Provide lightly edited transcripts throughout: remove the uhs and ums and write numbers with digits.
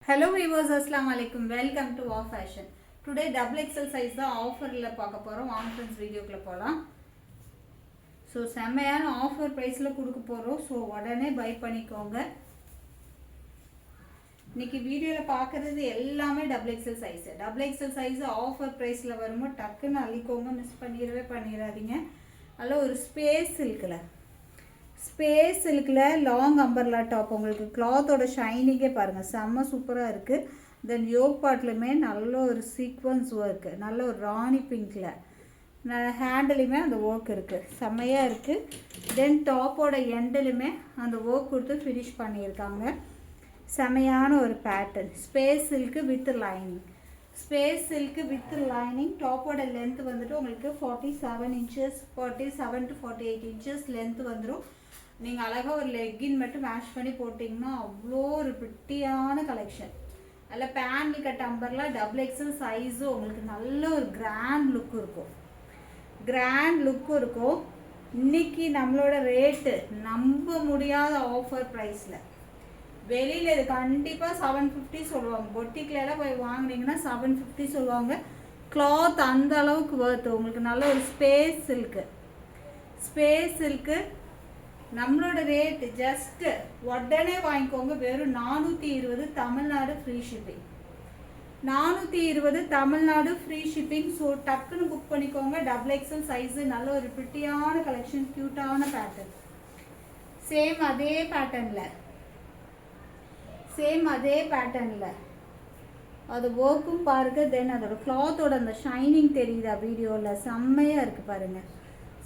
Hello viewers, Assalamu alaikum. Welcome to Wow Fashion. Today double XL size தான் ஆஃபர்ல பார்க்க போறோம். வாங்க फ्रेंड्स வீடியோக்குள்ள போலாம். சோ செமையான ஆஃபர் பிரைஸ்ல கொடுக்க போறோம். சோ உடனே பை பண்ணிக்கோங்க. இன்னைக்கு வீடியோல பார்க்கிறது எல்லாமே double XL size. double XL size offer பிரைஸ்ல வருமோ டக்குன்னு அள்ளிக்கோங்க, மிஸ் பண்ணிராதீங்க. அதுல ஒரு ஸ்பேஸ் இருக்குல. ஸ்பேஸ் சில்க்ல லாங் அம்பர்லா டாப் உங்களுக்கு கிளாத்தோட ஷைனிங்கே பாருங்கள் செம்ம சூப்பராக இருக்குது. தென் யோக் பார்ட்லையுமே நல்ல ஒரு சீக்வன்ஸ் ஒர்க்கு, நல்ல ஒரு ராணி பிங்க்கில் ஹேண்டிலுமே அந்த ஒர்க் இருக்குது, செம்மையாக இருக்குது. தென் டாப்போட எண்டிலுமே அந்த ஒர்க் கொடுத்து ஃபினிஷ் பண்ணியிருக்காங்க. செம்மையான ஒரு pattern space silk with lining. Space silk with lining. டாப்போட லென்த் வந்துட்டு உங்களுக்கு 47 இன்ச்சஸ், 47 to 48 இன்ச்சஸ் லென்த் வந்துடும். நீங்கள் அழகாக ஒரு லெக்கின் மட்டும் மேஷ் பண்ணி போட்டிங்கன்னா அவ்வளோ ஒரு பிரிட்டியான கலெக்ஷன். அதில் பேண்டில் கட் அம்பர்லாம் டபுள் எக்ஸல் சைஸும் உங்களுக்கு நல்ல ஒரு கிராண்ட் லுக் இருக்கும். இன்னைக்கு நம்மளோட ரேட்டு நம்ப முடியாத ஆஃபர் ப்ரைஸில். வெளியில் இது கண்டிப்பாக 750 சொல்லுவாங்க. பொட்டிக்கிலலாம் போய் வாங்கினீங்கன்னா 750 சொல்லுவாங்க. கிளாத் அந்த அளவுக்கு வர்த்து. உங்களுக்கு நல்ல ஒரு ஸ்பேஸ் சில்க்கு நம்மளோட ரேட் ஜஸ்ட் உடனே வாங்கிக்கோங்க. வெறும் 420 Tamil Nadu free shipping. 420 Tamil Nadu free shipping. So டக்குன்னு புக் பண்ணிக்கோங்க. டபுள் எக்ஸல் சைஸு, நல்ல ஒரு பிரிட்டியான கலெக்ஷன், க்யூட்டான பேட்டர்ன். சேம் அதே பேட்டர்னில் அது ஒர்க்கும் பாருங்க. தென் அதோட கிளாத்தோட அந்த ஷைனிங் தெரியுதா வீடியோவில், செம்மையாக இருக்குது பாருங்கள்,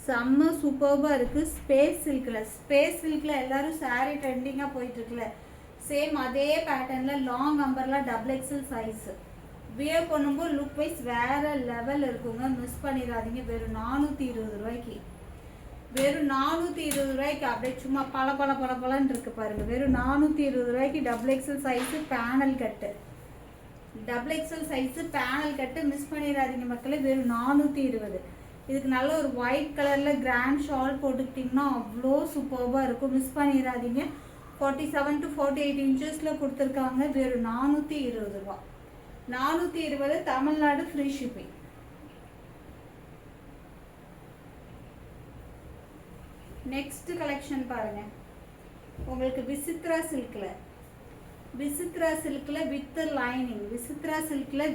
செம்ம சூப்பர்பாக இருக்குது. ஸ்பேஸ் சில்கில் எல்லோரும் சாரீ ட்ரெண்டிங்காக போயிட்டுருக்குல, சேம் அதே பேட்டர்னில் லாங் அம்பர்லாம் டபுள் எக்ஸல் சைஸு. வியர் பண்ணும்போது லுக் வைஸ் வேறு லெவல் இருக்குங்க, மிஸ் பண்ணிடாதீங்க. வெறும் 420 ரூபாய்க்கு, அப்படியே சும்மா பலன்னு இருக்கு பாருங்கள். வெறும் 420 ரூபாய்க்கு டபுள் எக்ஸல் சைஸு பேனல் கட்டு. மிஸ் பண்ணிடாதீங்க மக்களே. வெறும் 420. இதுக்கு நல்ல ஒரு ஒயிட் கலரில் கிராண்ட் ஷால் போட்டுக்கிட்டிங்கன்னா அவ்வளோ சூப்பர்பாக இருக்கும், மிஸ் பண்ணிடாதீங்க. 47 to 48 இன்ச்சஸில் கொடுத்துருக்காங்க. வெறும் 420 ரூபா. 420 Tamil Nadu free shipping. Next collection பாருங்க. உங்களுக்கு விசித்ரா சில்கில்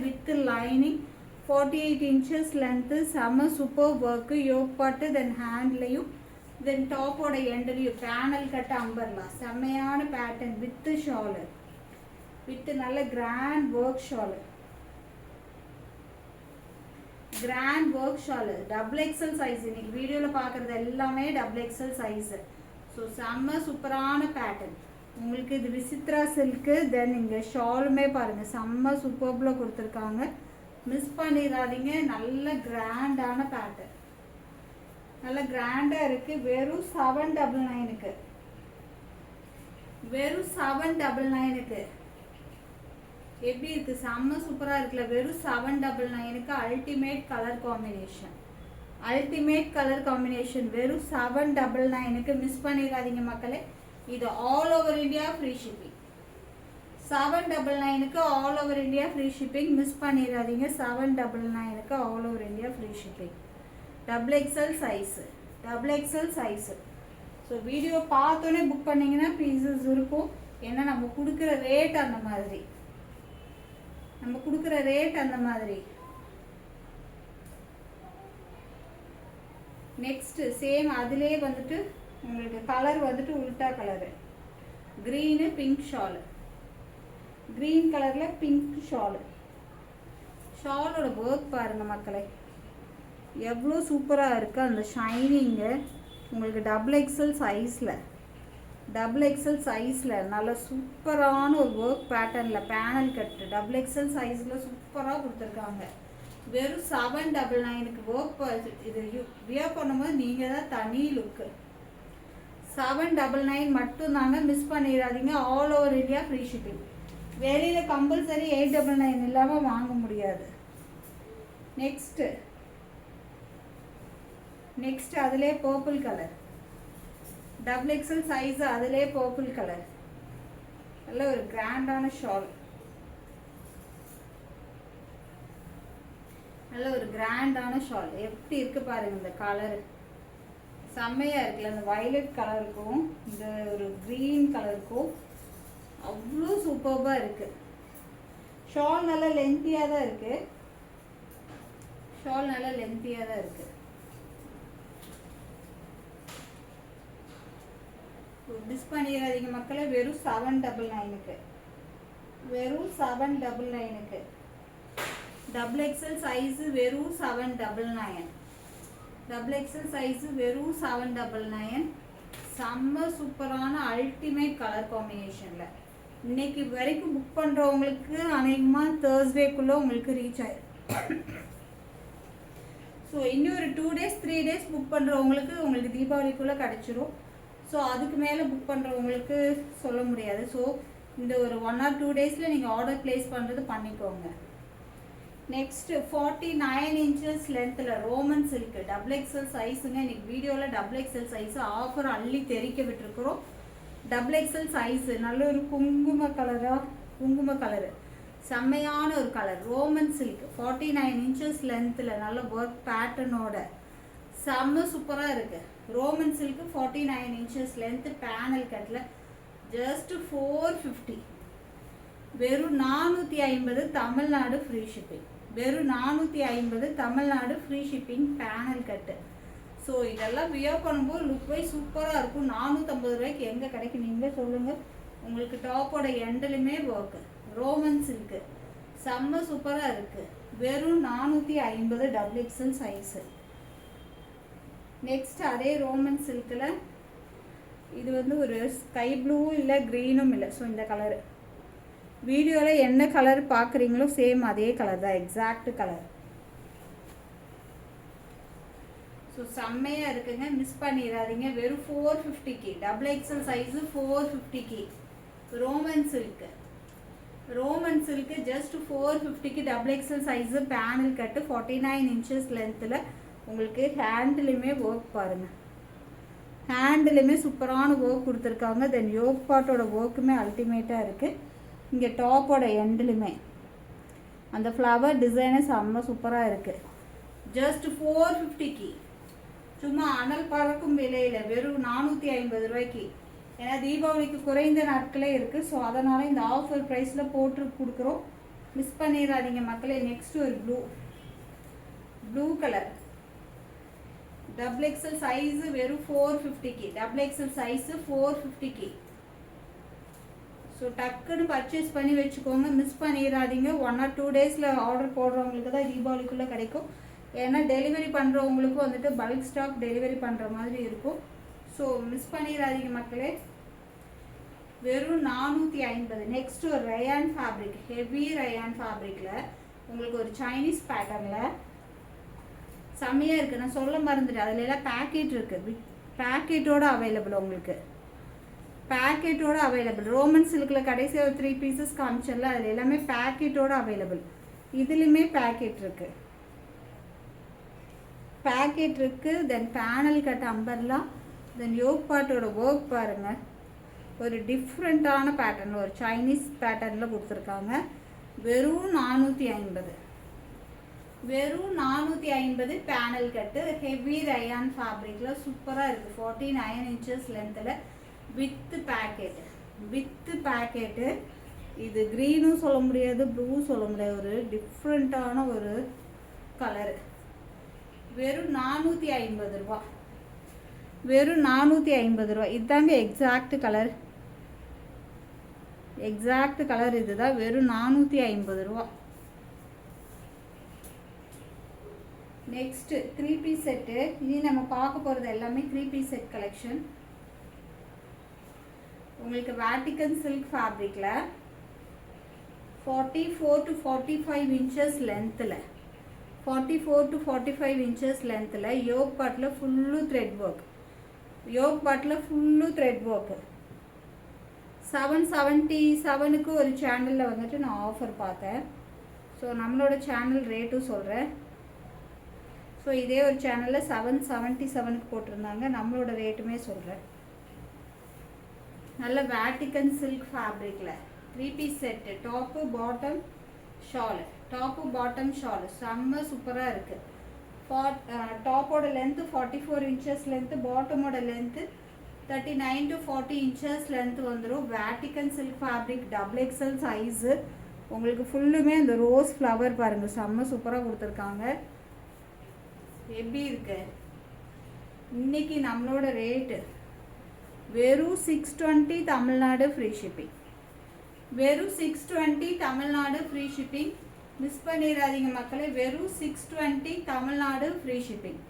வித் லைனிங் 48 inches லென்த்து, செம்ம super work. Yoke part, then ஹேண்ட்லையும், தென் டாப்போட எண்ட்லையும் பேனல் கட் அம்பர்லாம் செம்மையான பேட்டர்ன் வித்து ஷாலு, வித்து நல்ல grand work shawl. Double XL size. இன்னைக்கு வீடியோவில் பார்க்குறது எல்லாமே டபுள் எக்ஸல் சைஸு. ஸோ செம்ம சூப்பரான பேட்டர்ன். உங்களுக்கு இது விசித்ரா சில்க்கு. தென் இங்கே ஷாலுமே பாருங்கள் செம்ம சூப்பர்பில் கொடுத்துருக்காங்க, மிஸ் பண்ணிடாதீங்க. நல்ல கிராண்டான பேட்டர்ன், நல்ல கிராண்டாக இருக்குது. வெறும் 799க்கு, எப்படி இருக்குது, செம்ம சூப்பராக இருக்குல்ல. வெறும் 799க்கு அல்டிமேட் கலர் காம்பினேஷன். வெறும் 799க்கு மிஸ் பண்ணிடாதீங்க மக்களே. இது all over India free shipping. 799க்கு all over India free shipping, miss பண்ணிடாதீங்க. 799க்கு all over India free shipping. Double XL size. So video பார்த்தோன்னே புக் பண்ணிங்கன்னா பீசஸ் இருக்கும். ஏன்னா நம்ம கொடுக்குற ரேட் அந்த மாதிரி. நெக்ஸ்ட்டு சேம் அதிலே வந்துட்டு உங்களுக்கு கலர் வந்துட்டு உல்டா colour, green pink shawl. Green கலரில் பிங்க் ஷாலோட ஒர்க் பாருங்கள் மக்களே, எவ்வளோ சூப்பராக இருக்குது. அந்த ஷைனிங்கு உங்களுக்கு டபுள் எக்ஸல் சைஸில் நல்ல சூப்பரான ஒரு ஒர்க் பேட்டர்னில் பேனல் கட்டு டபுள் எக்ஸல் சைஸில் சூப்பராக கொடுத்துருக்காங்க. வெறும் 799க்கு ஒர்க். இது வியர் பண்ணும்போது நீங்கள் தான் தனி லுக்கு. 799 மட்டும்தாங்க, மிஸ் பண்ணிடாதீங்க. All over India free shipping. வெளியில் கம்பல்சரி 899 இல்லாமல் வாங்க முடியாது. நெக்ஸ்ட் அதிலே purple colour, double XL size, அதிலே பர்பிள் கலர். நல்ல ஒரு கிராண்டான ஷால். நல்ல ஒரு கிராண்டான ஷால். எப்படி இருக்கு பாருங்க, இந்த கலர் செம்மையா இருக்குல்ல. இந்த வயலட் கலருக்கும் இந்த ஒரு கிரீன் கலருக்கும் அவ்வளோ சூப்பர்பாக இருக்கு. ஷால் நல்லா லென்த்தியாக தான் இருக்கு. ஷால் நல்லா லென்த்தியாக தான் இருக்கு. மிஸ் பண்ணிடாதீங்க மக்களே. வெறும் 799க்கு, வெறும் 799க்கு. டபுள் எக்ஸல் சைஸு வெறும் 799. டபுள் எக்ஸல் சைஸு வெறும் 799. செம்ம சூப்பரான அல்டிமேட் கலர் காம்பினேஷனில். இன்னைக்கு வரைக்கும் புக் பண்ணுறவங்களுக்கு அநேகமாக தேர்ஸ்டேக்குள்ளே உங்களுக்கு ரீச் ஆயிடும். ஸோ இன்னும் ஒரு 2 days 3 days புக் பண்ணுறவங்களுக்கு உங்களுக்கு தீபாவளிக்குள்ளே கிடச்சிரும். ஸோ அதுக்கு மேலே புக் பண்ணுறவங்களுக்கு சொல்ல முடியாது. ஸோ இந்த ஒரு 1 or 2 daysல நீங்கள் ஆர்டர் ப்ளேஸ் பண்ணுறது பண்ணிக்கோங்க. நெக்ஸ்ட்டு 49 inches லென்த்தில் ரோமன் சில்க்கு டபுள் எக்ஸல் சைஸுங்க. இன்னைக்கு வீடியோவில் டபுள் எக்ஸல் சைஸு ஆஃபர் அள்ளி தெரிக்க விட்டுருக்குறோம். டபுள் எக்ஸல் சைஸு நல்ல ஒரு குங்கும கலரு, செம்மையான ஒரு கலர். ரோமன் சில்க் 49 inches லென்த்தில் நல்ல ஒர்க் பேட்டர்னோட செம்ம சூப்பராக இருக்குது. Roman silk 49 inches length panel கட்டில் ஜஸ்ட் 450. வெறும் 450 தமிழ்நாடு ஃப்ரீ ஷிப்பிங். வெறும் 450 தமிழ்நாடு ஃப்ரீ ஷிப்பிங் பேனல் கட்டு. ஸோ இதெல்லாம் வியர் பண்ணும்போது லுக் வைஸ் சூப்பராக இருக்கும். 450 ரூபாய்க்கு எங்கே கிடைக்கும் நீங்களே சொல்லுங்கள். உங்களுக்கு டாப்போட எண்டலுமே ஒர்க்கு. ரோமன் சில்க்கு செம்ம சூப்பராக இருக்குது. வெறும் 450 டபுள் எக்ஸல் சைஸு. நெக்ஸ்ட் அதே ரோமன் சில்கில் இது வந்து ஒரு ஸ்கை ப்ளூவும் இல்லை க்ரீனும் இல்லை. ஸோ இந்த கலரு வீடியோவில் என்ன கலர் பார்க்குறீங்களோ சேம் அதே கலர் தான், எக்ஸாக்ட் கலர். ஸோ செம்மையாக இருக்குங்க, மிஸ் பண்ணிடாதீங்க. வெறும் 450க்கு டபுள் எக்ஸல் சைஸு 450க்கு Roman silk. Roman silk just 450க்கு double XL size panel cut 49 inches லென்த்தில். உங்களுக்கு ஹேண்டிலுமே ஒர்க் பாருங்கள், ஹேண்டிலுமே சூப்பரான ஒர்க் கொடுத்துருக்காங்க. தென் யோக் பாட்டோட ஒர்க்குமே அல்டிமேட்டாக இருக்குது. இங்கே டாப்போட எண்டிலுமே அந்த ஃப்ளவர் டிசைனே செம்ம சூப்பராக இருக்குது. ஜஸ்ட் 450க்கு சும்மா அனல் பறக்கும் விலையில் வெறும் 450 ரூபாய்க்கு. ஏன்னா தீபாவளிக்கு குறைந்த நாட்களே இருக்குது. ஸோ அதனால் இந்த ஆஃபர் ப்ரைஸில் போட்டு கொடுக்குறோம். மிஸ் பண்ணிடாதீங்க மக்களே. நெக்ஸ்ட் ஒரு blue colour double XL size வெறும் 450க்கு. டபுள் எக்ஸல் சைஸு 450க்கு. ஸோ டக்குன்னு பர்ச்சேஸ் பண்ணி வச்சுக்கோங்க, மிஸ் பண்ணிடாதீங்க. 1 or 2 daysல ஆர்டர் போடுறவங்களுக்கு தான் தீபாவளிக்குள்ளே கிடைக்கும். ஏன்னா டெலிவரி பண்ணுறவங்களுக்கும் வந்துட்டு பல்க் ஸ்டாக் டெலிவரி பண்ணுற மாதிரி இருக்கும். ஸோ மிஸ் பண்ணிடாதீங்க மக்களே. வெறும் 450. நெக்ஸ்ட் ஒரு ரயான் ஃபேப்ரிக், ஹெவி ரயான் ஃபேப்ரிக்கில் உங்களுக்கு ஒரு சைனீஸ் பேட்டர்னில் செம்மையாக இருக்குது. நான் சொல்ல மறந்துட்டேன், அதில் எல்லாம் பேக்கெட் இருக்குது. பேக்கெட்டோடு அவைலபிள், உங்களுக்கு பேக்கெட்டோடு அவைலபிள். ரோமன் சில்கில் கடைசியாக ஒரு 3 pieces காமிச்சல, அதில் எல்லாமே பேக்கெட்டோடு அவைலபிள். இதுலேயுமே பேக்கெட் இருக்குது, பேக்கெட் இருக்குது. தென் பேனல் கட் அம்பர்லா. தென் யோக் பாட்டோட ஒர்க் பாருங்கள், ஒரு டிஃப்ரெண்ட்டான பேட்டர்ன், ஒரு சைனீஸ் பேட்டர்னில் கொடுத்துருக்காங்க. வெறும் 450. வெறும் 450 பேனல் கட்டு ஹெவி ரயான் ஃபேப்ரிக்கில் சூப்பராக இருக்குது. 49 inches லென்த்தில் வித்து பேக்கெட்டு. இது க்ரீனும் சொல்ல முடியாது, ப்ளூவும் சொல்ல முடியாது, ஒரு டிஃப்ரெண்ட்டான ஒரு கலரு. வெறும் 450 ரூபா. வெறும் 450 ரூபா. இதுதாங்க எக்ஸாக்ட் கலர். எக்ஸாக்ட் கலர் இதுதான். வெறும் 450 ரூபா. Next 3 piece set. இனி நம்ம பார்க்க போகிறது எல்லாமே 3 piece செட் கலெக்ஷன். உங்களுக்கு வேட்டிக்கன் சில்க் ஃபேப்ரிக்கில் 44 to 45 inches லென்த்தில், 44 to 45 inches லென்த்தில் யோக் பாட்டில் ஃபுல்லு த்ரெட் ஒர்க். யோக் பாட்டில் ஃபுல்லு த்ரெட் ஒர்க்கு. 777க்கு ஒரு சேனலில் வந்துட்டு நான் ஆஃபர் பார்த்தேன். ஸோ நம்மளோட சேனல் ரேட்டும் சொல்கிறேன். ஸோ இதே ஒரு சேனலில் 777க்கு போட்டிருந்தாங்க, நம்மளோட ரேட்டுமே சொல்கிறேன். நல்ல வேட்டிக்கன் சில்க் ஃபேப்ரிக்கில் 3 piece set, top bottom shawl, top bottom shawl செம்ம சூப்பராக இருக்குது. டாப்போட லென்த்து 44 இன்ச்சஸ் லென்த்து, பாட்டமோட லென்த்து 39 to 40 இன்ச்சஸ் லென்த் வந்துடும். Vatican silk fabric, double XL size. உங்களுக்கு ஃபுல்லுமே இந்த ரோஸ் ஃப்ளவர் பாருங்கள், செம்ம சூப்பராக கொடுத்துருக்காங்க. எப்படி இருக்கு இன்னைக்கு நம்மளோட ரேட்டு? வெறும் 620 தமிழ்நாடு ஃப்ரீ ஷிப்பிங். வெறும் 620 தமிழ்நாடு ஃப்ரீ ஷிப்பிங். மிஸ் பண்ணிடாதீங்க மக்களே. வெறும் 620 தமிழ்நாடு ஃப்ரீ ஷிப்பிங்.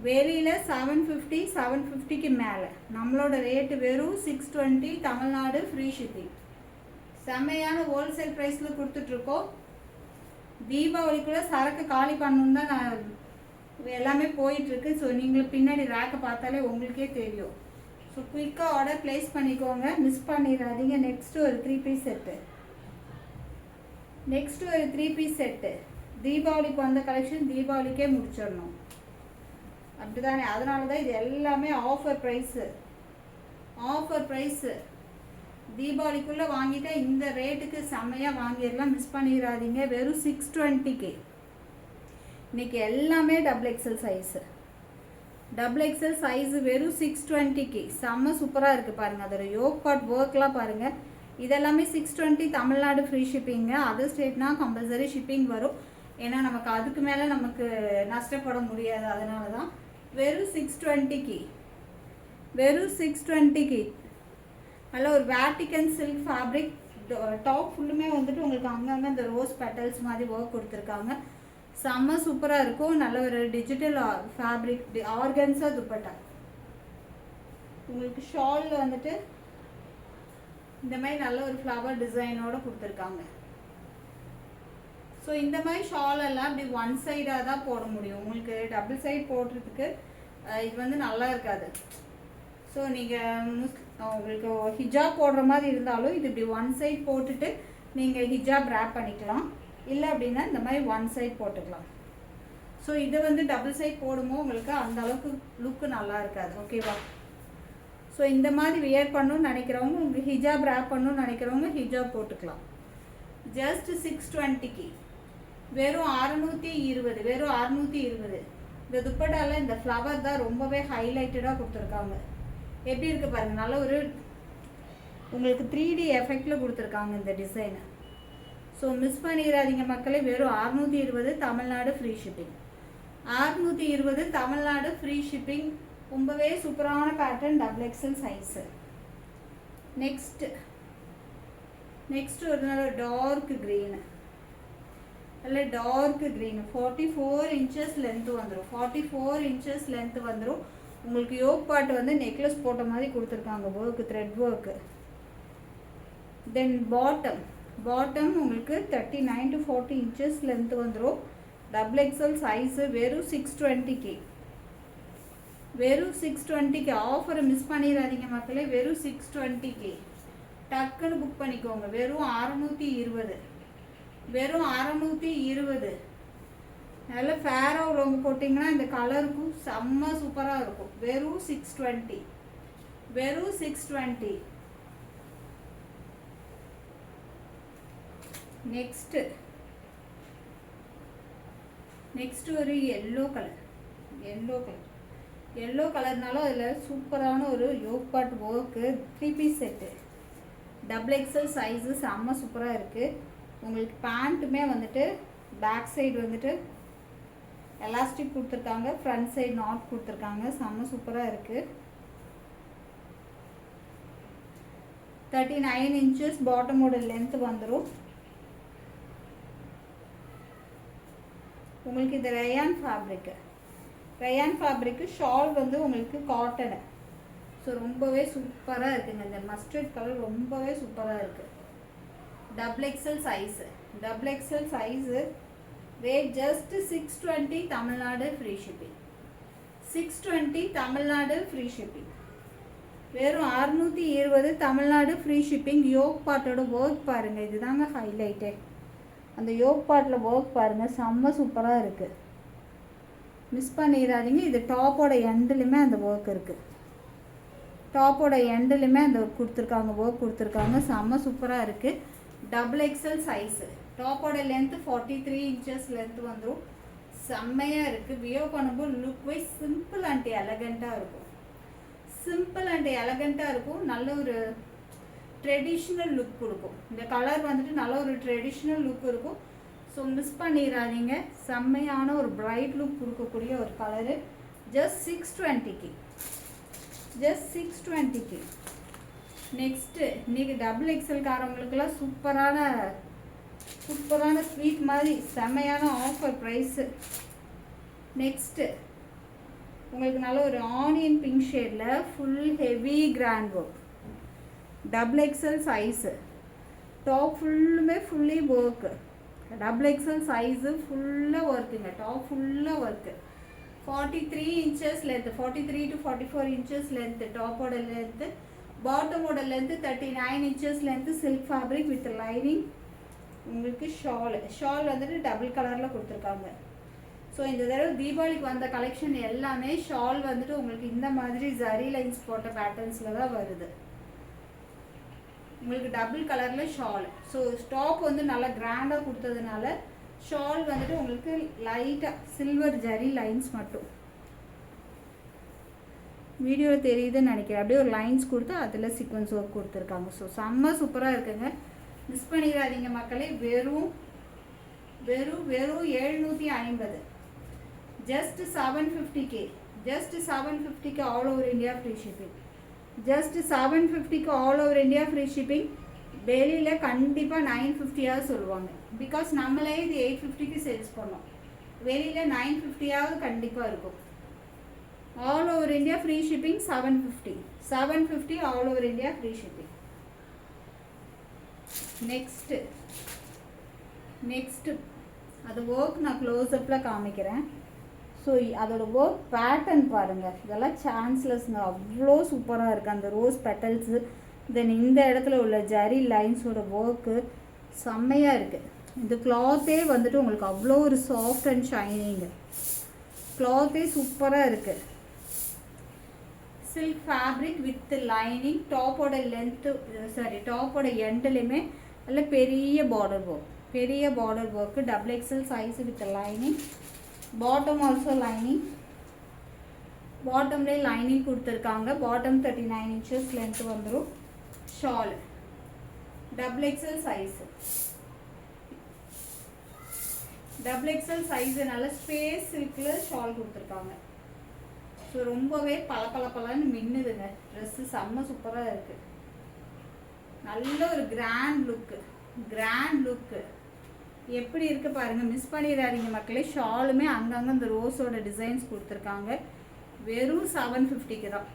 வெளியில் 750 750க்கு மேலே. நம்மளோட ரேட்டு வெறும் 620 தமிழ்நாடு ஃப்ரீ ஷிப்பிங். செம்மையான ஹோல்சேல் ப்ரைஸில் கொடுத்துட்ருக்கோம். தீபாவளிக்குள்ளே சரக்கு காலி பண்ணணுன்னு தான் நான் எல்லாமே போயிட்டுருக்கு. ஸோ நீங்களும் பின்னாடி ரேக்கை பார்த்தாலே உங்களுக்கே தெரியும். ஸோ குயிக்காக ஆர்டர் ப்ளேஸ் பண்ணிக்கோங்க, மிஸ் பண்ணிடாதீங்க. நெக்ஸ்ட்டு ஒரு 3 பீஸ் செட்டு. நெக்ஸ்ட்டு ஒரு 3 பீஸ் செட்டு. தீபாவளிக்கு வந்த கலெக்ஷன் தீபாவளிக்கே முடிச்சிடணும், அப்படி தானே? அதனால தான் இது எல்லாமே ஆஃபர் ப்ரைஸு. ஆஃபர் ப்ரைஸு தீபாவளிக்குள்ளே வாங்கிட்டா இந்த ரேட்டுக்கு செம்மையாக வாங்கிடலாம், மிஸ் பண்ணிடாதீங்க. வெறும் 620க்கு. இன்றைக்கி எல்லாமே double XL size. Double XL size வெறும் 620க்கு செம்ம சூப்பராக இருக்குது பாருங்கள். அதோட யோக் பார்ட் ஒர்க்லாம் பாருங்கள். இதெல்லாமே 620 தமிழ்நாடு ஃப்ரீ ஷிப்பிங்க. அதர் ஸ்டேட்னா கம்பல்சரி ஷிப்பிங் வரும். ஏன்னா நமக்கு அதுக்கு மேலே நமக்கு நஷ்டப்பட முடியாது, அதனால தான். வெறும் 620க்கு. வெறும் 620க்கு. நல்ல ஒரு வேட்டிக்கன் சில்க் ஃபேப்ரிக். டாப் ஃபுல்லுமே வந்துட்டு உங்களுக்கு அங்கங்கே இந்த ரோஸ் பெட்டல்ஸ் மாதிரி ஒர்க் கொடுத்துருக்காங்க. செம்ம சூப்பராக இருக்கும். நல்ல ஒரு டிஜிட்டல் ஃபேப்ரிக், ஆர்கன்ஸா துப்பட்டா. உங்களுக்கு ஷாலில் வந்துட்டு இந்த மாதிரி நல்ல ஒரு ஃப்ளவர் டிசைனோட கொடுத்துருக்காங்க. ஸோ இந்த மாதிரி ஷால் எல்லாம் இப்படி ஒன் சைடாக தான் போட முடியும். உங்களுக்கு டபுள் சைட் போடுறதுக்கு இது வந்து நல்லா இருக்காது. ஸோ நீங்கள் உங்களுக்கு ஹிஜாப் போடுற மாதிரி இருந்தாலும் இது இப்படி ஒன் சைட் போட்டுட்டு நீங்கள் ஹிஜாப் ரேப் பண்ணிக்கலாம். இல்லை அப்படின்னா இந்த மாதிரி ஒன் சைட் போட்டுக்கலாம். ஸோ இதை வந்து டபுள் சைட் போடும்போது உங்களுக்கு அந்த அளவுக்கு லுக்கு நல்லா இருக்காது, ஓகேவா? ஸோ இந்த மாதிரி வியர் பண்ணணும்னு நினைக்கிறவங்க, உங்களுக்கு ஹிஜாப் ரேப் பண்ணணும்னு நினைக்கிறவங்க ஹிஜாப் போட்டுக்கலாம். ஜஸ்ட் 620க்கு. வெறும் 620. வெறும் 620. இந்த துப்பட்டாவில் இந்த ஃப்ளவர் தான் ரொம்பவே ஹைலைட்டடாக கொடுத்துருக்காங்க. எப்படி இருக்குது பாருங்கள். நல்ல ஒரு உங்களுக்கு 3D எஃபெக்டில் கொடுத்துருக்காங்க இந்த டிசைனை. ஸோ மிஸ் பண்ணிடாதீங்க மக்களே. வெறும் 620 Tamil Nadu free shipping. 620 Tamil Nadu free shipping. ரொம்பவே சூப்பரான pattern, double XL size. Next ஒரு நல்ல டார்க் க்ரீனு. நல்ல டார்க் க்ரீனு. 44 இன்ச்சஸ் லென்த்து வந்துடும். 44 இன்ச்சஸ் லென்த்து வந்துடும். உங்களுக்கு யோக் பார்ட் வந்து நெக்லஸ் போட்ட மாதிரி கொடுத்துருக்காங்க, work, thread work. Then bottom உங்களுக்கு 39 to 40 இன்ச்சஸ் லென்த்து வந்துடும். Double XL size. வெறும் 620க்கு. வெறும் 620க்கு. ஆஃபரை மிஸ் பண்ணிடாதீங்க மக்களே. வெறும் 620க்கு. டக்குன்னு புக் பண்ணிக்கோங்க. வெறும் 620. வெறும் 620. நல்ல ஃபேராக உள்ளவங்க போட்டிங்கன்னா இந்த கலருக்கும் செம்ம சூப்பராக இருக்கும். வெறும் 620. வெறும் 620. நெக்ஸ்ட் ஒரு எல்லோ கலர்னாலும் அதில் சூப்பரான ஒரு yoke part work. 3 piece set. Double XL size. செம்ம சூப்பராக இருக்குது. உங்களுக்கு பேண்ட்டுமே வந்துட்டு பேக் சைடு வந்துட்டு எலாஸ்டிக் கொடுத்துருக்காங்க, ஃப்ரண்ட் சைடு நாட் கொடுத்துருக்காங்க. செம்ம சூப்பராக இருக்குது. 39 இன்ச்சஸ் பாட்டமோட லென்த் வந்துடும். உங்களுக்கு இது ரயான் ஃபேப்ரிக்கு. ஷால் வந்து உங்களுக்கு காட்டனு. ஸோ ரொம்பவே சூப்பராக இருக்குங்க. இந்த மஸ்டர்ட் கலர் ரொம்பவே சூப்பராக இருக்குது. Double XL size. Rate just 620 Tamil Nadu free shipping. 620 Tamil Nadu free shipping. வெறும் 620 தமிழ்நாடு ஃப்ரீ ஷிப்பிங். யோக் பார்ட்டோட ஒர்க் பாருங்கள், இதுதாங்க ஹைலைட்டே. அந்த யோக் பார்ட்டில் ஒர்க் பாருங்கள், செம்ம சூப்பராக இருக்குது. மிஸ் பண்ணிடாதீங்க. இது டாப்போட எண்டுலையுமே அந்த ஒர்க் இருக்குது. டாப்போட எண்டுலையுமே அந்த கொடுத்துருக்காங்க, ஒர்க் கொடுத்துருக்காங்க. செம்ம சூப்பராக இருக்குது. Double XL size. டாப்போட லென்த்து 43 இன்ச்சஸ் லென்த் வந்துடும். செம்மையாக இருக்குது. வியர் பண்ணும்போது லுக் வைஸ் சிம்பிள் அண்ட் எலகண்ட்டாக இருக்கும். சிம்பிள் அண்ட் எலகண்ட்டாக இருக்கும். நல்ல ஒரு ட்ரெடிஷ்னல் லுக் கொடுக்கும். இந்த கலர் வந்துட்டு நல்ல ஒரு ட்ரெடிஷ்னல் லுக் இருக்கும். ஸோ மிஸ் பண்ணிடாதீங்க. செம்மையான ஒரு பிரைட் லுக் கொடுக்கக்கூடிய ஒரு கலரு. ஜஸ்ட் 620க்கு. ஜஸ்ட் 620க்கு. நெக்ஸ்ட்டு இன்றைக்கி டபுள் எக்ஸல் காரவங்களுக்கெல்லாம் சூப்பரான ஸ்வீட் மாதிரி செம்மையான ஆஃபர் ப்ரைஸு. நெக்ஸ்ட்டு உங்களுக்கு நல்ல ஒரு ஆனியன் பிங்க் ஷேடில் full heavy grand work. Double XL size. Top ஃபுல்லுமே fully work. Double XL size ஃபுல்லாக ஒர்க்குங்க. டாப் ஃபுல்லாக work. 43 inches length. 43 to 44 inches length டாப்போட லென்த்து. பாட்டமோட length 39 inches length. Silk fabric with lining. உங்களுக்கு ஷால் வந்துட்டு double கலரில் கொடுத்துருக்காங்க. ஸோ இந்த தடவை தீபாவளிக்கு வந்த கலெக்ஷன் எல்லாமே ஷால் வந்துட்டு உங்களுக்கு இந்த மாதிரி ஜரி லைன்ஸ் போட்ட பேட்டர்ன்ஸில் தான் வருது. உங்களுக்கு டபுள் கலரில் ஷால். ஸோ டாப் வந்து நல்லா கிராண்டாக கொடுத்ததுனால ஷால் வந்துட்டு உங்களுக்கு லைட்டாக சில்வர் ஜரி லைன்ஸ் மட்டும் வீடியோவில் தெரியுதுன்னு நினைக்கிறேன். அப்படியே ஒரு லைன்ஸ் கொடுத்து அதில் சீக்வன்ஸ் ஒர்க் கொடுத்துருக்காங்க. ஸோ செம்ம சூப்பராக இருக்குங்க. மிஸ் பண்ணிடாதீங்க மக்களே. வெறும் 750. Just 750K. Just 750K all over India free shipping. Just 750K all over India free shipping. வெளியில் கண்டிப்பாக 950 சொல்லுவாங்க. பிகாஸ் நம்மளே இது 850க்கு சேல்ஸ் பண்ணோம். வெளியில் 950 கண்டிப்பாக இருக்கும். All over India free shipping 750 all over India free shipping. Next அது ஒர்க் நான் க்ளோஸ்அப்பில் காமிக்கிறேன். ஸோ அதோட ஒர்க் பேட்டர்ன் பாருங்கள். இதெல்லாம் சான்ஸ்லெஸ்ங்க. அவ்வளோ சூப்பராக இருக்குது. அந்த ரோஸ் பெட்டல்ஸு, தென் இந்த இடத்துல உள்ள ஜரி லைன்ஸோட ஒர்க்கு செம்மையாக இருக்குது. இந்த கிளாத்தே வந்துட்டு உங்களுக்கு அவ்வளோ ஒரு சாஃப்ட் அண்ட் ஷைனிங்கு. கிளாத்தே சூப்பராக இருக்குது. Silk fabric with lining. டாப்போட டாப்போட எண்ட்லையுமே நல்ல பெரிய border work. Double XL size with lining. Bottom also lining. பாட்டம்லேயே லைனிங் கொடுத்துருக்காங்க. பாட்டம் 39 இன்ச்சஸ் லென்த் வந்துடும். ஷால் டபுள் எக்ஸல் சைஸு நல்ல ஸ்பேஸ் சில்கில் ஷால் கொடுத்துருக்காங்க. ஸோ ரொம்பவே பளபளன்னு மின்னுதுங்க. ட்ரெஸ்ஸு செம்ம சூப்பராக இருக்குது. நல்ல ஒரு கிராண்ட் லுக்கு எப்படி இருக்குது பாருங்கள். மிஸ் பண்ணிடாதீங்க மக்களே. ஷாலுமே அங்கங்கே இந்த ரோஸோட டிசைன்ஸ் கொடுத்துருக்காங்க. வெறும் 750க்கு தான்.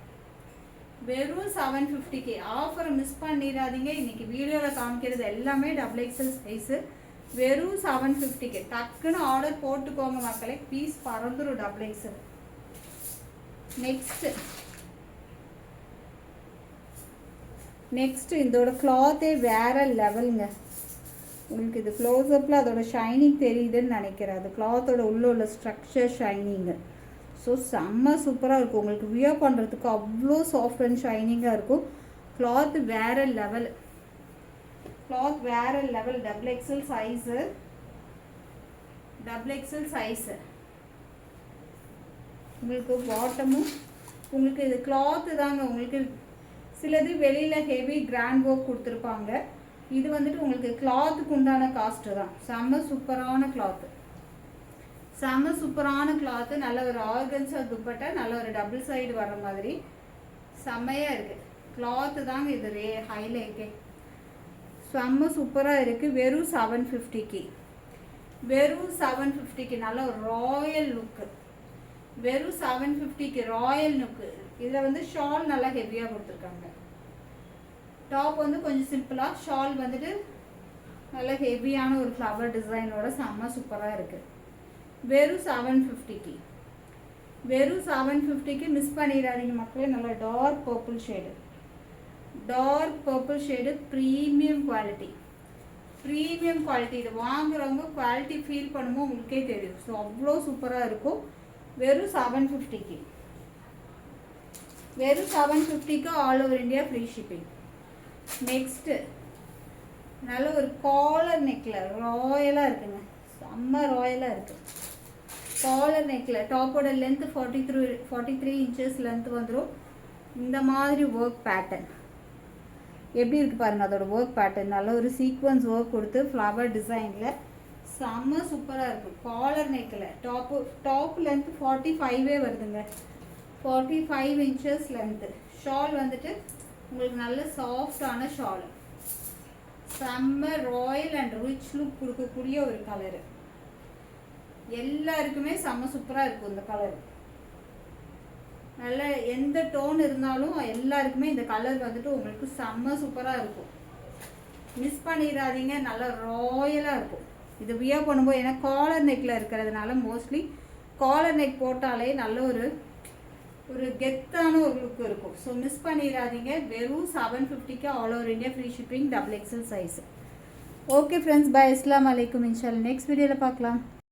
வெறும் 750K. ஆஃபரை மிஸ் பண்ணிடாதீங்க. இன்றைக்கி வீடியோவில் காமிக்கிறது எல்லாமே டபுள் எக்ஸல் சைஸு. வெறும் 750K. டக்குன்னு ஆர்டர் போட்டுக்கோங்க மக்களே. பீஸ் பறந்துடும் டபுள் எக்ஸல். நெக்ஸ்ட் இதோட கிளாத்தே வேறு லெவலுங்க. உங்களுக்கு இது க்ளோஸ்அப்பில் அதோட ஷைனிங் தெரியுதுன்னு நினைக்கிறேன். அது கிளாத்தோட உள்ள ஸ்ட்ரக்சர் ஷைனிங்கு. ஸோ செம்ம சூப்பராக இருக்கும். உங்களுக்கு வியர் பண்ணுறதுக்கு அவ்வளோ சாஃப்ட் அண்ட் ஷைனிங்காக இருக்கும். கிளாத் வேறு லெவல். Double XL size. உங்களுக்கு பாட்டமும் உங்களுக்கு இது கிளாத்து தாங்க. உங்களுக்கு சிலது வெளியில் ஹெவி கிராண்ட் ஒர்க் கொடுத்துருப்பாங்க. இது வந்துட்டு உங்களுக்கு கிளாத்துக்கு உண்டான காஸ்ட்டு தான். செம்ம சூப்பரான கிளாத்து. நல்ல ஒரு ஆர்கன்ஸா துப்பட்டா, நல்ல ஒரு டபுள் சைடு வர மாதிரி செம்மையாக இருக்குது. கிளாத்து தாங்க இது ஹைலைட்டே. செம்ம சூப்பராக இருக்குது. வெறும் 750K. நல்ல ஒரு ராயல் லுக்கு. வெறும் 750K ராயல் லுக்கு. இதில் வந்து ஷால் நல்லா ஹெவியாக கொடுத்துருக்காங்க. டாப் வந்து கொஞ்சம் சிம்பிளாக, ஷால் வந்துட்டு நல்ல ஹெவியான ஒரு ஃப்ளவர் டிசைனோட செம்ம சூப்பராக இருக்குது. வெறும் 750K. மிஸ் பண்ணிடாதீங்க மக்களே. நல்ல dark purple shade. Premium quality. இது வாங்குறவங்க குவாலிட்டி ஃபீல் பண்ணுமோ உங்களுக்கே தெரியும். ஸோ அவ்வளோ சூப்பராக இருக்கும். வெறும் 750K. All over India free shipping. நல்ல ஒரு காலர் நெக்கில் ராயலாக இருக்குங்க, செம்ம ராயலாக இருக்குது. காலர் நெக்கில் டாப்போட லென்த்து 43 இன்ச்சஸ் லென்த் வந்துடும். இந்த மாதிரி ஒர்க் பேட்டர்ன் எப்படி இருக்குது பாருங்கள். அதோட ஒர்க் பேட்டர்ன் நல்ல ஒரு சீக்வன்ஸ் ஒர்க் கொடுத்து ஃப்ளவர் டிசைனில் செம்ம சூப்பராக இருக்கும். காலர் நெக்கில் டாப் லென்த் 45 வருதுங்க, 45 இன்ச்சஸ் லென்த்து. ஷால் வந்துட்டு உங்களுக்கு நல்ல சாஃப்டான ஷால், செம்ம ராயல் அண்ட் ரிச் லுக் கொடுக்கக்கூடிய ஒரு கலரு. எல்லாருக்குமே செம்ம சூப்பராக இருக்கும் இந்த கலர். நல்ல எந்த டோன் இருந்தாலும் எல்லாருக்குமே இந்த கலர் வந்துட்டு உங்களுக்கு செம்ம சூப்பராக இருக்கும். மிஸ் பண்ணிடாதீங்க, நல்லா ராயலாக இருக்கும். இது வியர் பண்ணும்போது ஏன்னா காலர் நெக்கில் இருக்கிறதுனால மோஸ்ட்லி காலர் நெக் போட்டாலே நல்ல ஒரு கெத்தான ஒரு லுக் இருக்கும். ஸோ மிஸ் பண்ணிடாதீங்க. வெறும் 750க்கு all over India free shipping, XXL size. Okay friends, bye. அஸ்ஸலாமு அலைக்கும். இன்ஷால்லா நெக்ஸ்ட் வீடியோவில் பார்க்கலாம்.